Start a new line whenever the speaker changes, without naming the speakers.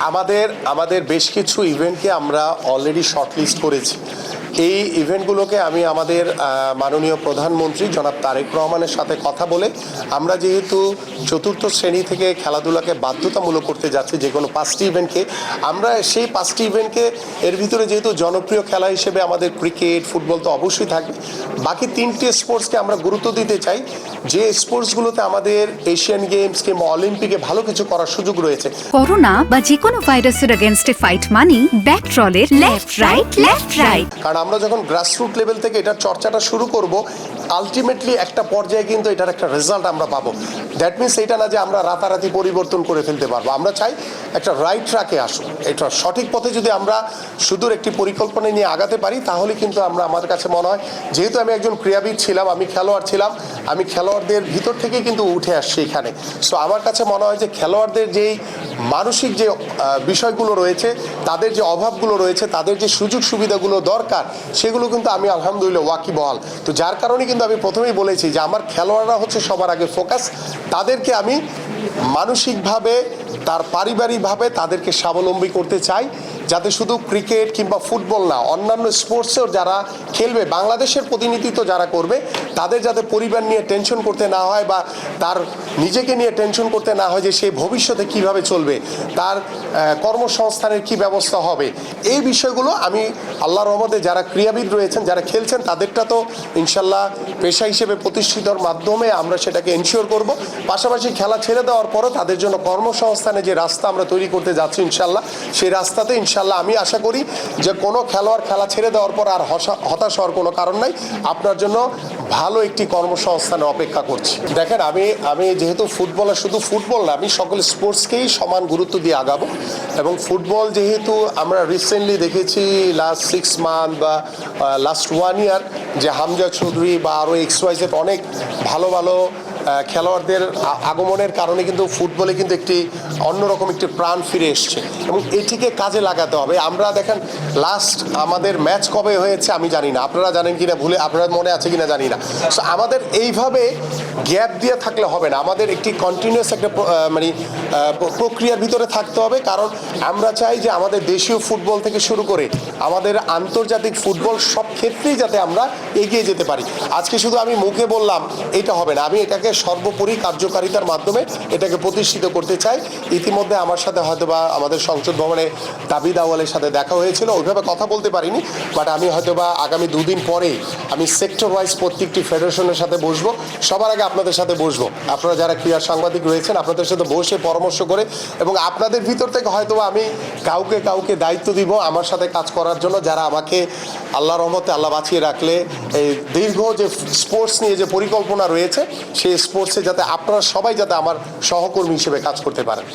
আমাদের আমাদের বেশ কিছু ইভেন্টকে আমরা অলরেডি শর্টলিস্ট করেছি। এই ইভেন্টগুলোকে আমি আমাদের মাননীয় প্রধানমন্ত্রী জনাব তারেক রহমানের সাথে কথা বলে আমরা যেহেতু চতুর্থ শ্রেণী থেকে খেলাধুলাকে বাধ্যতামূলক করতে যাচ্ছি যে কোনো 5টি ইভেন্টকে, আমরা সেই 5টি ইভেন্টকে এর ভিতরে যেহেতু জনপ্রিয় খেলা হিসেবে আমাদের ক্রিকেট ফুটবল তো অবশ্যই থাকবে, বাকি 3টি স্পোর্টসকে আমরা গুরুত্ব দিতে চাই যে স্পোর্টসগুলোতে আমাদের এশিয়ান গেমস কিংবা অলিম্পিকে ভালো কিছু করার সুযোগ রয়েছে।
করোনা বা যে কোনো ভাইরাসের এগেইনস্টে ফাইট মানি ব্যাকট্রলের লেফট রাইট।
কারণ আমরা যখন গ্রাসরুট লেভেল থেকে এটার চর্চাটা শুরু করব, আলটিমেটলি একটা পর্যায়ে কিন্তু এটার একটা রেজাল্ট আমরা পাবো। দ্যাট মিনস এটা না যে আমরা রাতারাতি পরিবর্তন করে ফেলতে পারবো। আমরা চাই একটা রাইট ট্র্যাকে আসুক, এটা সঠিক পথে যদি আমরা সুদূর একটি পরিকল্পনা নিয়ে আগাতে পারি তাহলে কিন্তু আমরা, আমার কাছে মনে হয়, যেহেতু আমি একজন ক্রীড়াবিদ ছিলাম, আমি খেলোয়াড় ছিলাম, আমি খেলোয়াড়দের ভিতর থেকে কিন্তু উঠে আসছি এখানে। সো আমার কাছে মনে হয় যে খেলোয়াড়দের যেই মানসিক যে বিষয়গুলো রয়েছে, তাদের যে অভাবগুলো রয়েছে, তাদের যে সুযোগ সুবিধাগুলো দরকার, সেগুলো কিন্তু আমি আলহামদুলিল্লাহ ওয়াকিবহাল। তো যার কারণে কিন্তু আমি প্রথমেই বলেছি যে আমার খেলোয়াড়রা হচ্ছে সবার আগে ফোকাস। তাদেরকে আমি মানসিকভাবে, তার পারিবারিকভাবে তাদেরকে স্বাবলম্বী করতে চাই, যাতে শুধু ক্রিকেট কিংবা ফুটবল না, অন্যান্য স্পোর্টসেও যারা খেলবে, বাংলাদেশের প্রতিনিধিত্ব যারা করবে, তাদের যাতে পরিবার নিয়ে টেনশন করতে না হয় বা তার নিজেকে নিয়ে টেনশন করতে না হয় যে সে ভবিষ্যতে কিভাবে চলবে, তার কর্মসংস্থানের কি ব্যবস্থা হবে। এই বিষয়গুলো আমি আল্লাহর রহমতে যারা ক্রীড়াবিদ রয়েছেন, যারা খেলছেন, তাদেরটা তো ইনশাল্লাহ পেশা হিসেবে প্রতিষ্ঠিতর মাধ্যমে আমরা সেটাকে এনশিওর করব। পাশাপাশি খেলা ছেড়ে দেওয়ার পরও তাদের জন্য কর্মসংস্থানে যে রাস্তা আমরা তৈরি করতে যাচ্ছি ইনশাল্লাহ, সেই রাস্তাতে ইনশাল্লাহ আমি আশা করি যে কোনো খেলোয়াড় খেলা ছেড়ে দেওয়ার পর আর হতাশ হওয়ার কোনো কারণ নাই। আপনার জন্য ভালো একটি কর্মসংস্থানে অপেক্ষা করছি। দেখেন, আমি যেহেতু ফুটবলার, শুধু ফুটবল না, আমি সকল স্পোর্টসকেই সমান গুরুত্ব দিয়ে আগাবো। এবং ফুটবল যেহেতু আমরা রিসেন্টলি দেখেছি লাস্ট 6 মান্থ বা লাস্ট 1 ইয়ার যে হামজা চৌধুরী বা আরও XYZ অনেক ভালো ভালো খেলোয়াড়দের আগমনের কারণে কিন্তু ফুটবলে কিন্তু একটি অন্যরকম একটি প্রাণ ফিরে এসছে এবং এটিকে কাজে লাগাতে হবে। আমরা দেখেন লাস্ট আমাদের ম্যাচ কবে হয়েছে আমি জানি না, আপনারা জানেন কিনা, ভুলে আপনার মনে আছে কিনা জানি না। সো আমাদের এইভাবে গ্যাপ দিয়ে থাকলে হবে না, আমাদের একটি কন্টিনিউয়াস একটা প্রক্রিয়ার ভিতরে থাকতে হবে। কারণ আমরা চাই যে আমাদের দেশীয় ফুটবল থেকে শুরু করে আমাদের আন্তর্জাতিক ফুটবল সব ক্ষেত্রেই যাতে আমরা এগিয়ে যেতে পারি। আজকে শুধু আমি মুখে বললাম এটা হবে না, আমি এটাকে সর্বোপরি কার্যকারিতার মাধ্যমে এটাকে প্রতিষ্ঠিত করতে চাই। ইতিমধ্যে আমার সাথে হয়তো বা আমাদের সংসদ ভবনে তাবিদ আউয়ালের সাথে দেখা হয়েছিল, ওইভাবে কথা বলতে পারিনি, বাট আমি হয়তো বা আগামী 2 দিন পরেই আমি সেক্টর ওয়াইজ প্রত্যেকটি ফেডারেশনের সাথে বসবো। সবার আগে আপনাদের সাথে বসবো, আপনারা যারা ক্রীড়া সাংবাদিক রয়েছেন আপনাদের সাথে বসে পরামর্শ করে, এবং আপনাদের ভিতর থেকে হয়তো আমি কাউকে দায়িত্ব দিব আমার সাথে কাজ করার জন্য, যারা আমাকে আল্লাহর রহমতে আল্লাহ বাঁচিয়ে রাখলে এই দীর্ঘ যে স্পোর্টস নিয়ে যে পরিকল্পনা রয়েছে সেই স্পোর্টসে যাতে আপনারা সবাই যাতে আমার সহকর্মী হিসেবে কাজ করতে পারেন।